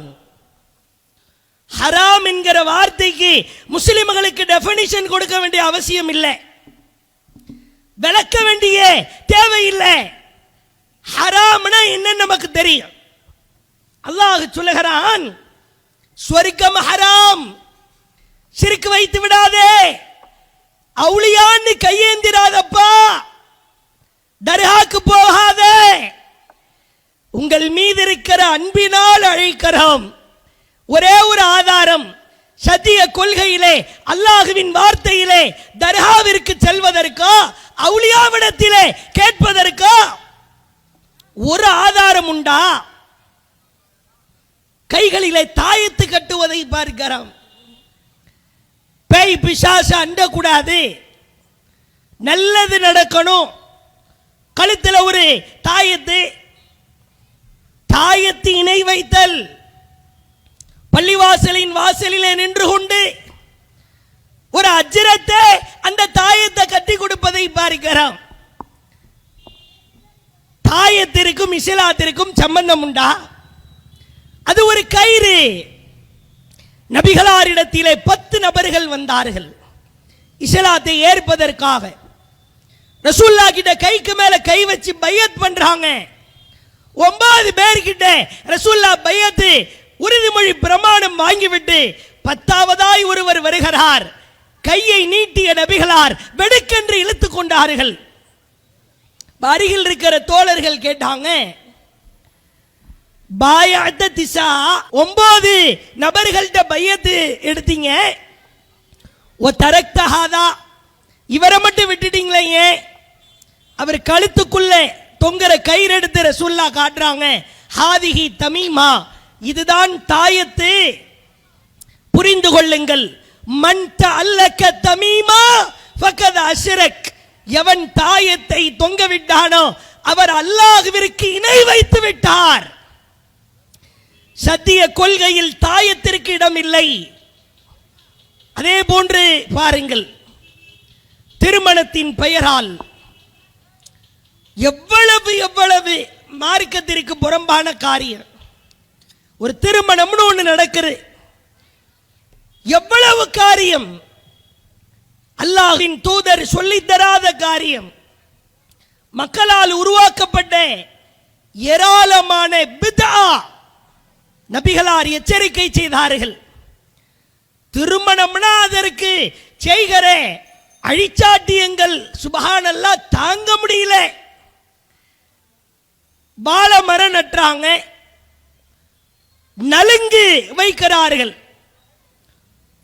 [SPEAKER 1] ஹராம் என்கிற வார்த்தைக்கு முஸ்லிம்களுக்கு டெஃபினிஷன் கொடுக்க வேண்டிய அவசியம் இல்லை, விளக்க வேண்டிய தேவையில்லை. ஹராம்னா என்ன நமக்கு தெரியும். அல்லாஹ் சொல்லுகிறான், ஸ்வர்க்கம் ஹராம், ஷிர்க் வைத்து விடாதே, அவுளியான்னு கையேந்திராதப்பா, தர்காக்கு போகாதே, உங்கள் மீது இருக்கிற அன்பினால் அழைக்கிறோம். ஒரே ஒரு ஆதாரம், சத்திய கொள்கையிலே அல்லாஹ்வின் வார்த்தையிலே தர்காவிற்கு செல்வதற்கோ அவுளியாவிடத்திலே கேட்பதற்கோ ஒரு ஆதாரம் உண்டா? கைகளிலே தாயத்து கட்டுவதை பார்க்கிறோம். பேய் பிசாசு அண்டக்கூடாது, நல்லது நடக்கணும், கழுத்தில் ஒரு தாயத்து, தாயத்து இணை வைத்தல். பள்ளிவாசலின் வாசலிலே நின்று கொண்டு ஒரு அஜ்ரத்தை அந்த தாயத்தை கட்டி கொடுப்பதை பார்க்கிறோம். தாயத்திற்கும் இஸ்லாத்திற்கும் சம்பந்தம் உண்டா? அது ஒரு கயிறு. நபிகளாரிடத்திலே 10 நபர்கள் வந்தார்கள் இஸ்லாத்தை ஏற்பதற்காக. ரசூலுல்லாஹ் கிட்ட கைக்கு மேல கை வச்சு பையத் பண்றாங்க. 9 பேர்கிட்ட ரசூலுல்லாஹ் பையத்து உறுதிமொழி பிரமாணம் வாங்கிவிட்டு 10ஆவதாய் ஒருவர் வருகிறார். கையை நீட்டிய நபிகளார் வெடுக்கென்று இழுத்துக் கொண்டார்கள். அருகில் இருக்கிற தோழர்கள் கேட்டாங்க, பாயஅத்த திஸா, 9 நபர்கள்ட்ட பையத்து எடுத்தீங்க, ஓ தரக்தஹாதா, இவரை மட்டும் விட்டுட்டீங்களே ஏன்? அவர் கழுத்துக்குள்ள தொங்குற கயிறு எடுத்து ரசூலுல்லாஹ் காட்டுறாங்க. ஹாதிஹி தமீமா, இதுதான் தாயத்து, புரிந்து கொள்ளுங்கள். மன் தஅல்லக தமீமா ஃபகத் அஷ்ரக், எவன் தாயத்தை தொங்க விட்டானோ அவர் அல்லாஹ்விற்கு இணை வைத்து விட்டார். சத்திய கொள்கையில் தாயத்திற்கு இடம் இல்லை. அதே போன்று பாருங்கள், திருமணத்தின் பெயரால் எவ்வளவு எவ்வளவு மார்க்கத்திற்கு புறம்பான காரியம். ஒரு திருமணம்னு ஒன்று நடக்குது, எவ்வளவு காரியம் அல்லாஹ்வின் தூதர் சொல்லித் தராத காரியம், மக்களால் உருவாக்கப்பட்ட ஏராளமான பித்ஆ நபிகளார் எச்சரிக்கை செய்தார்கள். திருமணம்னா அதற்கு செய்கிற அழிச்சாட்டியங்கள் சுப்ஹானல்லாஹ் தாங்க முடியல. பால மரம் நட்டுறாங்க, நலுங்கு வைக்கிறார்கள்.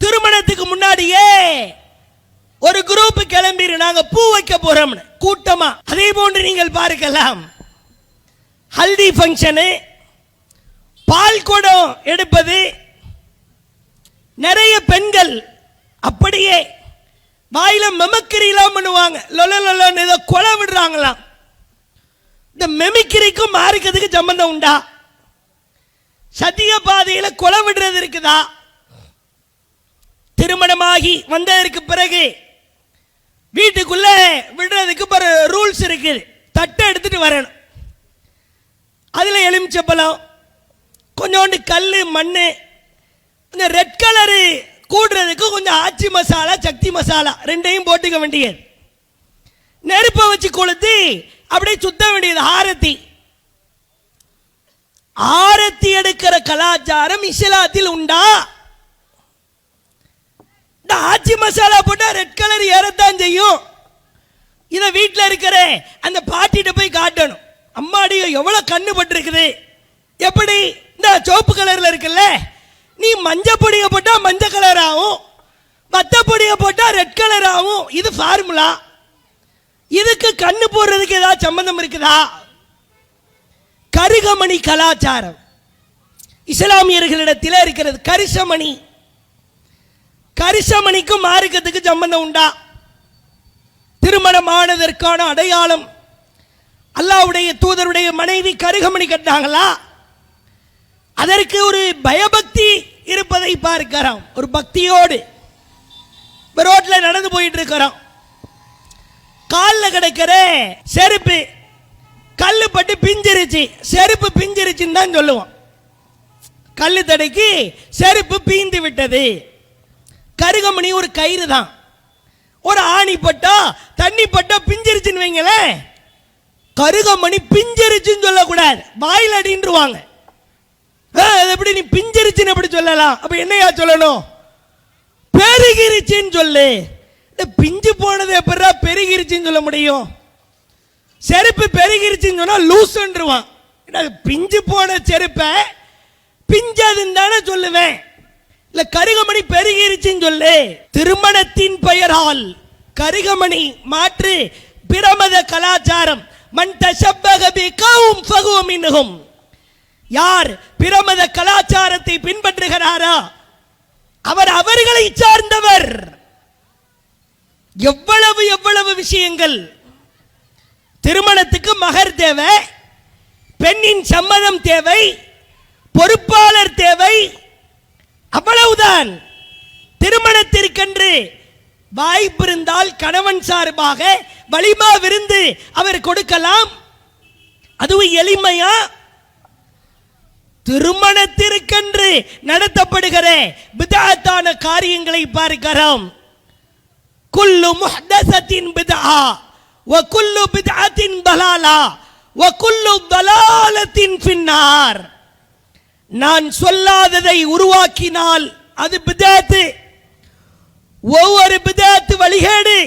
[SPEAKER 1] திருமணத்துக்கு முன்னாடியே ஒரு குரூப் கிளம்பி நாங்க பூ வைக்க போறோம் கூட்டமா. அதே போன்று நீங்கள் பார்க்கலாம், ஹல்தி ஃபங்க்ஷனு, பால் குடம் எடுப்பது, நிறைய பெண்கள் அப்படியே வாயில மெமக்கிரிலாம் பண்ணுவாங்க, லொலன்னு ஏதோ கொலை விடுறாங்களாம். இந்த மெமிக்கிரிக்கும் மார்க்கத்துக்கு சம்பந்தம் உண்டா? சத்திய பாதையில கொலை விடுறது இருக்குதா? திருமணமாகி வந்ததற்கு பிறகு வீட்டுக்குள்ள விடுறதுக்கு ரூல்ஸ் இருக்குது. தட்டை எடுத்துட்டு வரணும், அதுல எலுமிச்சப்பழம், கொஞ்சோண்டு கல், மண்ணு, இந்த ரெட் கலரு கூடுறதுக்கு கொஞ்சம் ஆச்சி மசாலா, சக்தி மசாலா ரெண்டையும் போட்டுக்க வேண்டியது. நெருப்பை வச்சு கொளுத்தி அப்படியே சுத்த வேண்டியது. ஆரத்தி ஆரத்தி எடுக்கிற கலாச்சாரம் இஸ்லாத்தில் உண்டா? இந்த ஆச்சி மசாலா போட்டா ரெட் கலர் ஏறத்தான் செய்யும். இதை வீட்டில் இருக்கிற அந்த பாட்டிட்ட போய் காட்டணும், அம்மாடி எவ்வளவு கண்ணு பட்டிருக்குது. எப்படி இந்த சோப்பு கலர்ல இருக்குல்ல, நீ மஞ்சள் பொடியை போட்டா மஞ்சள் கலர் ஆகும், வத்த பொடியை போட்டா ரெட் கலர் ஆகும். இது ஃபார்முலா. இதுக்கு கண்ணு போடுறதுக்கு ஏதாவது சம்பந்தம் இருக்குதா? கருகமணி கலாச்சாரம் இஸ்லாமியர்களிடத்தில் இருக்கிறது. கரிசமணி, கரிசமணிக்கும் மார்க்கத்துக்கு சம்பந்தம் உண்டா? திருமணமானதற்கான அடையாளம் அல்லாஹ்வுடைய தூதருடைய மனைவி கருகமணி கட்டினாங்களா? அதற்கு ஒரு பயபக்தி இருப்பதை பார்க்கிறோம். ஒரு பக்தியோடு ரோட்ல நடந்து போயிட்டு இருக்கிறோம், காலில் கிடக்கிற செருப்பு கல்லு பட்டு பிஞ்சிருச்சு, செருப்பு பிஞ்சிருச்சுன்னு தான் சொல்லுவோம். கல்லு தடைக்கு செருப்பு பீந்து விட்டது. கருகமணி ஒரு கயிறு தான். ஒரு ஆணி பட்டா தண்ணி பட்டா பிஞ்சிருச்சுன்னு வைங்களேன், கருகமணி பிஞ்சிருச்சுன்னு சொல்லக்கூடாது, வாயில் அடின்றுவாங்க. எப்படி நீ பிஞ்சிருச்சுன்னு எப்படி சொல்லலாம்? அப்ப என்னையா சொல்லணும்? பெருகிருச்சுன்னு சொல்லு. பிஞ்சு போனது எப்படா பெருகிருச்சுன்னு சொல்ல முடியும்? செருப்பு பெருகிருச்சுன்னு சொன்னா லூசுன்றுவான். பிஞ்சு போன செருப்பை பிஞ்சதுன்னு தானே சொல்லுவேன். இல்ல கருகமணி பெருகிருச்சுன்னு சொல்லு. திருமணத்தின் பெயரால் கருகமணி மாற்று பிரமத கலாச்சாரம். மன் தஷப்பக பிகௌம் ஃபஹுவ மின்ஹும். யார் பிரமத கலாச்சாரத்தை பின்பற்றுகிறாரோ அவர் அவர்களை சார்ந்தவர். எவ்வளவு எவ்வளவு விஷயங்கள். திருமணத்துக்கு மகர் தேவை, பெண்ணின் சம்மதம் தேவை, பொறுப்பாளர் தேவை, அவ்வளவுதான். திருமணத்திற்கென்று வாய்ப்பு இருந்தால் கணவன் சார்பாக வலிமா விருந்து அவர் கொடுக்கலாம். அதுவும் எளிமையா. திருமணத்திற்கென்று நடத்தப்படுகிற பித்ஆத்தான காரியங்களை பார்க்கிறோம். குல்லு முஹ்தஸத்தின் பித்ஆ வ குல்லு பித்ஆத்தின் தலாலா வ குல்லு தலாலத்தின் ஃபின்னார். நான் சொல்லாததை உருவாக்கினால் அது பித்ஆத். ஒவ்வொரு பித்ஆத் வழிகேடு.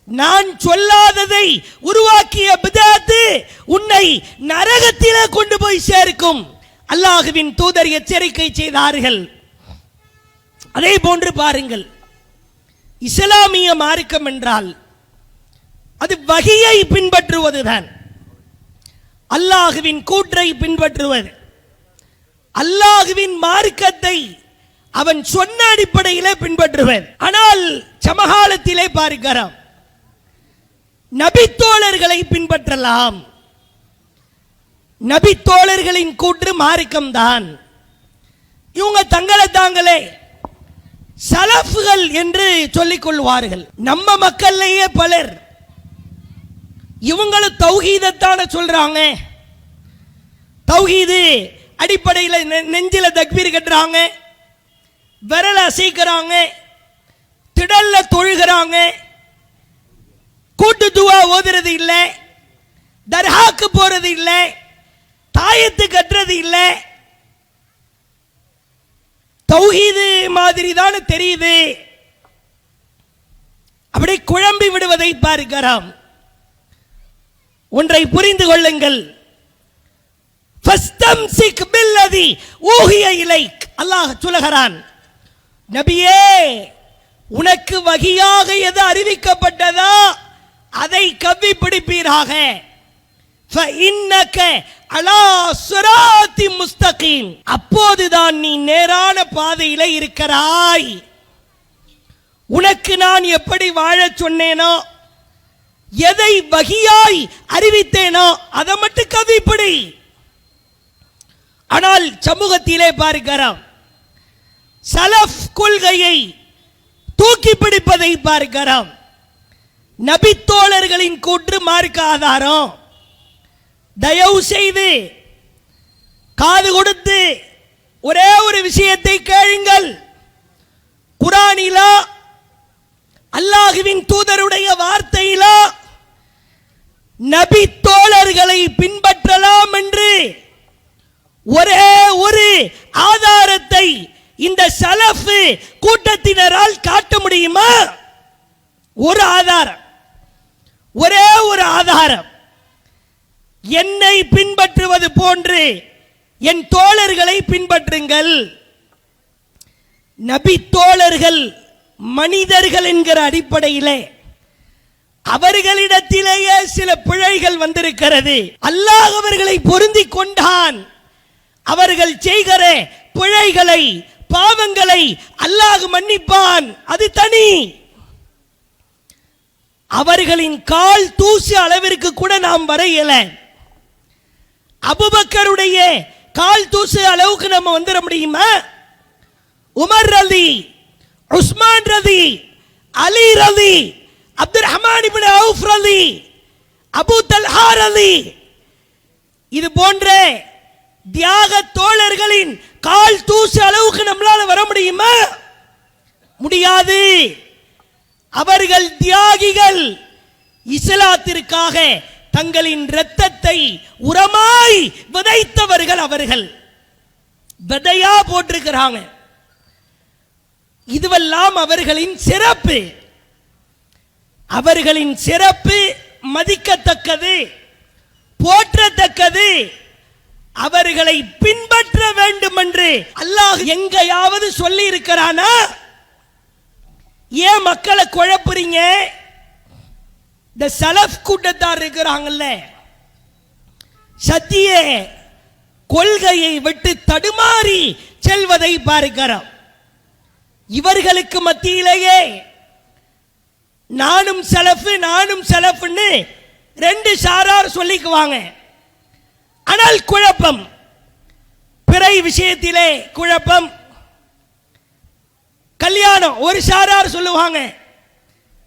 [SPEAKER 1] நான் சொல்லாததை உருவாக்கிய பித்ஆத் உன்னை நரகத்திலே கொண்டு போய் சேர்க்கும். அல்லாஹ்வின் தூதர் எச்சரிக்கை செய்தார்கள். அதே போன்று பாருங்கள், இஸ்லாமிய மார்க்கம் என்றால் அது வஹியை பின்பற்றுவதுதான், அல்லாஹ்வின் கூற்றை பின்பற்றுவது. அல்லாஹ்வின் மார்க்கத்தை அவன் சொன்ன அடிப்படையிலே பின்பற்றுவது. ஆனால் சமகாலத்திலே பார்க்கிறோம், நபித்தோழர்களை பின்பற்றலாம். நபித்தோழர்களின் கூற்று மார்க்கம்தான். இவங்க தங்களை தாங்களே சலஃப்கள் என்று சொல்லிக் கொள்வார்கள். நம்ம மக்கள்லேயே பலர் இவங்களும் தௌஹீதத்தான சொல்றாங்க. தௌஹீது அடிப்படையில் நெஞ்சில தக்பீர் கட்டுறாங்க, விரல அசைக்கிறாங்க, திடல்ல தொழுகிறாங்க, கூட்டு துவா ஓதுறது இல்லை, தர்ஹாக்கு போறது இல்லை, தாயத்து கட்டுறது இல்லை. தௌஹீது மாதிரி தான் தெரியுது. அப்படி குழம்பி விடுவதை பார்க்கிறோம். ஒன்றை புரிந்து கொள்ளுங்கள். ஃபஸ்தம்சிக் பில்லதி ஊஹிய இலைக். அல்லாஹ் சொல்லுகிறான், நபியே, உனக்கு வகியாக எது அறிவிக்கப்பட்டதோ அதை கவ்வி பிடிப்பீராக. ஃபஇன்னக அலா சிராத்தி முஸ்தகீம். அப்போதுதான் நீ நேரான பாதையில இருக்கிறாய். உனக்கு நான் எப்படி வாழச் சொன்னேனோ, எதை வகியாய் அறிவித்தேனோ அதை மட்டும் கவிப்படி. ஆனால் சமூகத்திலே பார்க்கிறோம், சலஃப் கொள்கையை தூக்கி பிடிப்பதை பார்க்கிறோம். நபித்தோழர்களின் கூற்று மார்க்க ஆதாரம். தயவு செய்து காது கொடுத்து ஒரே ஒரு விஷயத்தை கேளுங்கள். குர்ஆனிலா அல்லாஹ்வின் தூதருடைய வார்த்தையிலா நபி தோழர்களை பின்பற்றலாம் என்று ஒரே ஒரு ஆதாரத்தை இந்த சலஃப் கூட்டத்தினரால் காட்ட முடியுமா? ஒரு ஆதாரம், ஒரே ஒரு ஆதாரம். என்னை பின்பற்றுவது போன்று என் தோழர்களை பின்பற்றுங்கள். நபி தோழர்கள் மனிதர்கள் என்கிற அடிப்படையிலே அவர்களிடத்திலேயே சில பிழைகள் வந்திருக்கிறது. அல்லாஹ் அவர்களை பொருந்தி கொண்டான். அவர்கள் செய்கிற பிழைகளை, பாவங்களை அல்லாஹ் மன்னிப்பான், அது தனி. அவர்களின் கால் தூசி அளவிற்கு கூட நாம் வர இயல. அபூபக்கருடைய கால் தூசு அளவுக்கு நம்ம வந்துட முடியுமா? உமர் ரலி, உஸ்மான் ரலி, அலி ரலி, அப்துல் ரஹ்மான் இப்னு அவுஃப் ரலி, அபூ தல்ஹா ரலி, இது போன்ற தியாக தோழர்களின் கால் தூசு அளவுக்கு நம்மளால வர முடியுமா? முடியாது. அவர்கள் தியாகிகள். இஸ்லாத்திற்காக தங்களின் இரத்தத்தை உரமாய் விதைத்தவர்கள். அவர்கள் விதையா போட்டிருக்கிறாங்க. இதுவெல்லாம் அவர்களின் சிறப்பு. அவர்களின் சிறப்பு மதிக்கத்தக்கது, போற்றத்தக்கது. அவர்களை பின்பற்ற வேண்டும் என்று அல்லாஹ் எங்கேயாவது சொல்லி இருக்கிறானா? ஏன் மக்களை குழப்புறீங்க? இந்த சலஃப் கூட்டத்தார் இருக்கிறாங்கல்ல, சத்திய கொள்கையை விட்டு தடுமாறி செல்வதை பார்க்கிறோம். இவர்களுக்கு மத்தியிலேயே நானும் சலஃபு நானும் சலஃப்னு ரெண்டு சாரார் சொல்லிக்குவாங்க. ஆனால் குழப்பம், பிறை விஷயத்திலே குழப்பம். கல்யாணம், ஒரு சாரார் சொல்லுவாங்க,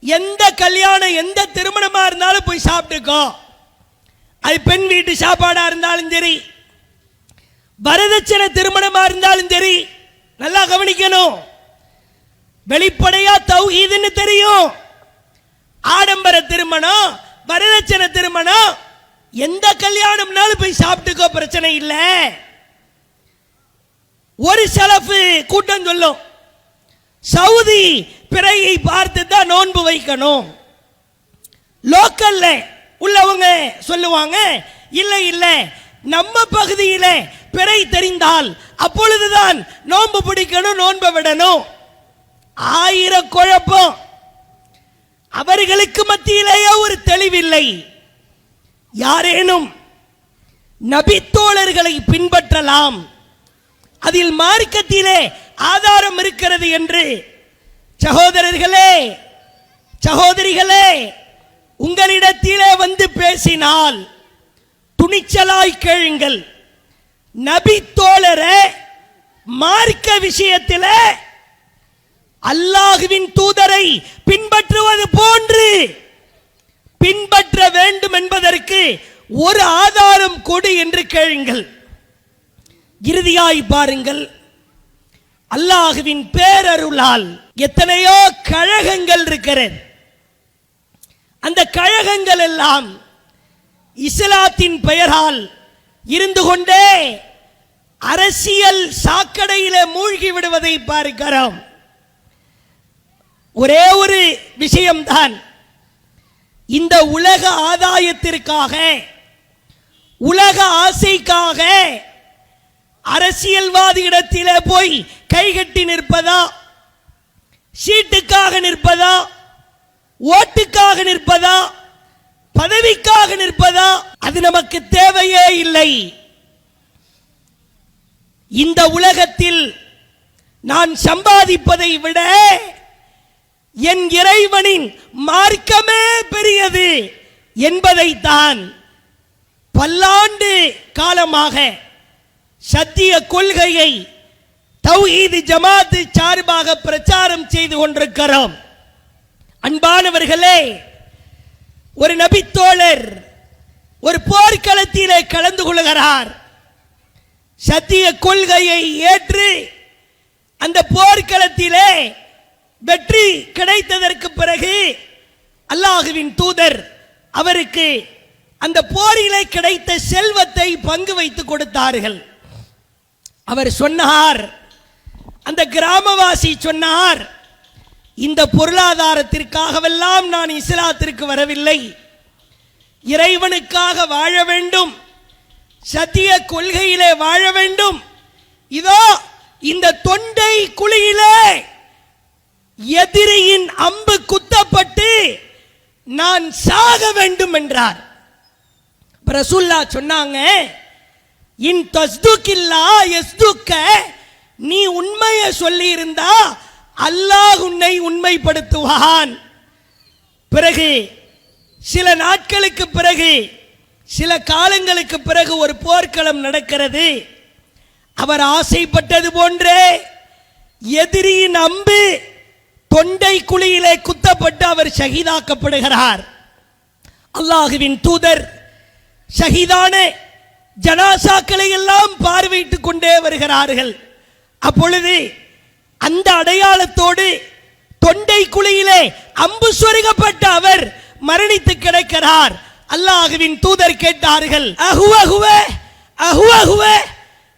[SPEAKER 1] எந்த கல்யாணம் எந்த திருமணமா இருந்தாலும் போய் சாப்பிட்டுக்கோ. அது பெண் வீட்டு சாப்பாடா இருந்தாலும் சரி, வரதட்சணை திருமணமா இருந்தாலும் சரி. நல்லா கவனிக்கணும். வெளிப்படையா தௌஹீதுன்னு தெரியும். ஆடம்பர திருமணம், வரதட்சணை திருமணம், எந்த கல்யாணம்னாலும் போய் சாப்பிட்டுக்கோ, பிரச்சனை இல்லை. ஒரு சலஃபு கூட்டம் சொல்லும், சவுதி பிறையை பார்த்து தான் நோன்பு வைக்கணும். லோக்கல்ல உள்ளவங்க சொல்லுவாங்க, இல்லை இல்லை, நம்ம பகுதியில பிறை தெரிந்தால் அப்பொழுதுதான் நோன்பு பிடிக்கணும், நோன்பு விடணும். ஆயிரம் குழப்பம். அவர்களுக்கு மத்தியிலேயே ஒரு தெளிவில்லை. யாரேனும் நபித்தோழர்களை பின்பற்றலாம், அதில் மார்க்கத்திலே ஆதாரம் இருக்கிறது என்று சகோதரர்களே, சகோதரிகளே, உங்களிடத்திலே வந்து பேசினால் துணிச்சலாய் கேளுங்கள். நபி தோழரே, மார்க்க விஷயத்திலே அல்லாஹ்வின் தூதரை பின்பற்றுவது போன்று பின்பற்ற வேண்டும் என்பதற்கு ஒரு ஆதாரம் கொடு என்று கேளுங்கள். இறுதியாய் பாருங்கள், அல்லாஹ்வின் பேரருளால் எத்தனையோ கழகங்கள் இருக்கிறது. அந்த கழகங்கள் எல்லாம் இஸ்லாத்தின் பெயரால் இருந்து கொண்டே அரசியல் சாக்கடையிலே மூழ்கி விடுவதை பார்க்கிறோம். ஒரே ஒரு விஷயம்தான், இந்த உலக ஆதாயத்திற்காக, உலக ஆசைக்காக அரசியல்வாதியிடத்திலே போய் கைகட்டி நிற்பதா, சீட்டுக்காக நிற்பதா, ஓட்டுக்காக நிற்பதா, பதவிக்காக நிற்பதா, அது நமக்கு தேவையே இல்லை. இந்த உலகத்தில் நான் சம்பாதிப்பதை விட என் இறைவனின் மார்க்கமே பெரியது என்பதைத்தான் பல்லாண்டு காலமாக சத்திய கொள்கையை தௌஹீத் ஜமாத் சார்பாக பிரச்சாரம் செய்து கொண்டிருக்கிறோம். அன்பானவர்களே, ஒரு நபித்தோழர் ஒரு போர்க்களத்திலே கலந்து கொள்கிறார். சத்திய கொள்கையை ஏற்று அந்த போர்க்களத்திலே வெற்றி கிடைத்ததற்கு பிறகு அல்லாஹ்வின் தூதர் அவருக்கு அந்த போரிலே கிடைத்த செல்வத்தை பங்கு வைத்து கொடுத்தார்கள். அவர் சொன்னார், அந்த கிராமவாசி சொன்னார், இந்த பொருளாதாரத்திற்காகவெல்லாம் நான் இஸ்லாத்திற்கு வரவில்லை, இறைவனுக்காக வாழ வேண்டும், சத்திய கொள்கையிலே வாழ வேண்டும். இதோ இந்த தொண்டை குழியிலே எதிரியின் அம்பு குத்தப்பட்டு நான் சாக வேண்டும் என்றார். ரசூலுல்லாஹ் சொன்னாங்க, இன் தஸ்துகில்லா யஸ்துக்க, நீ உண்மையை சொல்லி இருந்தா அல்லாஹ் உன்னை உண்மைப்படுத்துவான். பிறகு சில நாட்களுக்கு பிறகு, சில காலங்களுக்கு பிறகு ஒரு போர்க்களம் நடக்கிறது. அவர் ஆசைப்பட்டது போன்றே எதிரியின் அம்பு தொண்டை குழியிலே குத்தப்பட்டு அவர் ஷஹீதாக்கப்படுகிறார். அல்லாஹ்வின் தூதர் ஷஹீதான ஜனாசாக்களை எல்லாம் பார்வையிட்டுக் கொண்டே வருகிறார்கள். அப்பொழுது அந்த அடையாளத்தோடு தொண்டை குழியிலே அம்பு சொருகப்பட்ட அவர் மரணித்து கிடக்கிறார். அல்லாஹ்வின் தூதர் கேட்டார்கள், அஹுவஹுவே அஹுவஹுவே,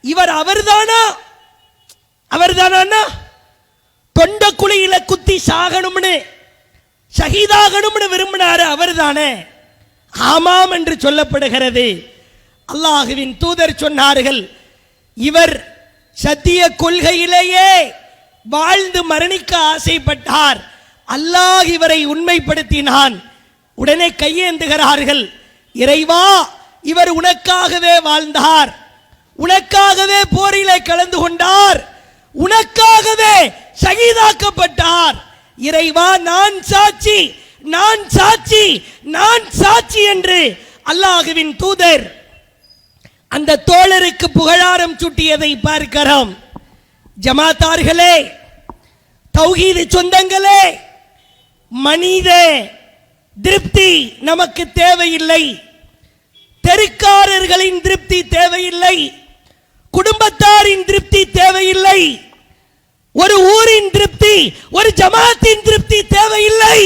[SPEAKER 1] இவர் அவர்தானா? அவர்தானா? தொண்ட குழியில குத்தி சாகணும்னு, ஷஹீதாகணும்னு விரும்பினாரு, அவர்தானே? ஆமாம் என்று சொல்லப்படுகிறது. அல்லாஹ்வின் தூதர் சொன்னார்கள், இவர் சத்திய கொள்கையிலேயே வாழ்ந்து மரணிக்க ஆசைப்பட்டார், அல்லாஹ் இவரை உண்மைப்படுத்தினான். உடனே கையேந்துகிறார்கள், இறைவா, இவர் உனக்காகவே வாழ்ந்தார், உனக்காகவே போரிலே கலந்து கொண்டார், உனக்காகவே ஷஹீதாக்கப்பட்டார். இறைவா, நான் சாட்சி, நான் சாட்சி, நான் சாட்சி என்று அல்லாஹ்வின் தூதர் அந்த தோழருக்கு புகழாரம் சூட்டியதை பார்க்கிறோம். ஜமாத்தார்களே, தௌஹீத் சொந்தங்களே, மனித திருப்தி நமக்கு தேவையில்லை, தெருக்காரர்களின் திருப்தி தேவையில்லை, குடும்பத்தாரின் திருப்தி தேவையில்லை, ஒரு ஊரின் திருப்தி, ஒரு ஜமாத்தின் திருப்தி தேவையில்லை.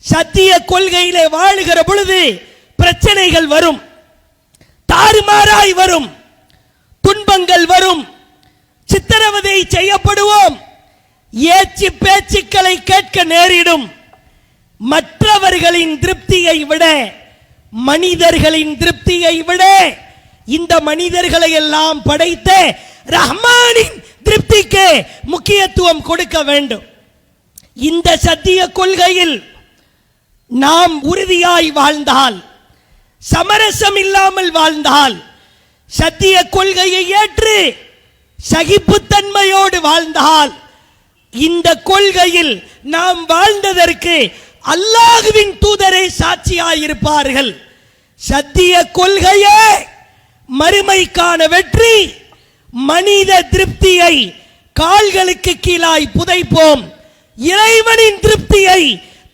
[SPEAKER 1] சத்திய கொள்கையிலே வாழுகிற பொழுது பிரச்சனைகள் வரும், தாறுமாறாய் வரும், துன்பங்கள் வரும், சித்திரவதை செய்யப்படுவோம், ஏச்சு பேச்சுக்களை கேட்க நேரிடும். மற்றவர்களின் திருப்தியை விட, மனிதர்களின் திருப்தியை விட, இந்த மனிதர்களை எல்லாம் படைத்த ரஹ்மானின் திருப்திக்கு முக்கியத்துவம் கொடுக்க வேண்டும். இந்த சத்திய கொள்கையில் நாம் உறுதியாய் வாழ்ந்தால், சமரசம் இல்லாமல் வாழ்ந்தால், சத்திய கொள்கையை ஏற்று சகிப்புத்தன்மையோடு வாழ்ந்தால், இந்த கொள்கையில் நாம் வாழ்ந்ததற்கு அல்லாஹ்வின் தூதரை சாட்சியாயிருப்பார்கள். சத்திய கொள்கையே மறுமைக்கான வெற்றி. மனித திருப்தியை கால்களுக்கு கீழாய் புதைப்போம், இறைவனின் திருப்தியை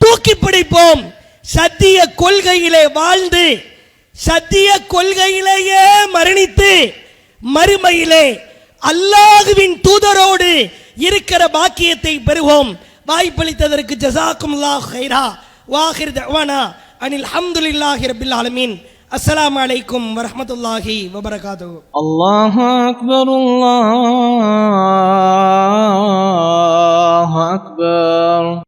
[SPEAKER 1] தூக்கி பிடிப்போம். சத்திய கொள்கையிலே வாழ்ந்து சத்திய கொள்கையிலேயே மரணித்து மறுமையிலே அல்லாஹ்வின் தூதரோடு இருக்கிற பாக்கியத்தை பெறுவோம். வாய்ப்பளித்ததற்கு ஜஸாக்குமுல்லாஹ் கைரா. வாஹிர் தஅவானா அனில் ஹம்துலில்லாஹி ரப்பில் ஆலமீன். அஸ்ஸலாமு அலைக்கும் வரஹ்மத்துல்லாஹி வபரகாத்துஹு.
[SPEAKER 3] அல்லாஹு அக்பர், அல்லாஹு அக்பர்.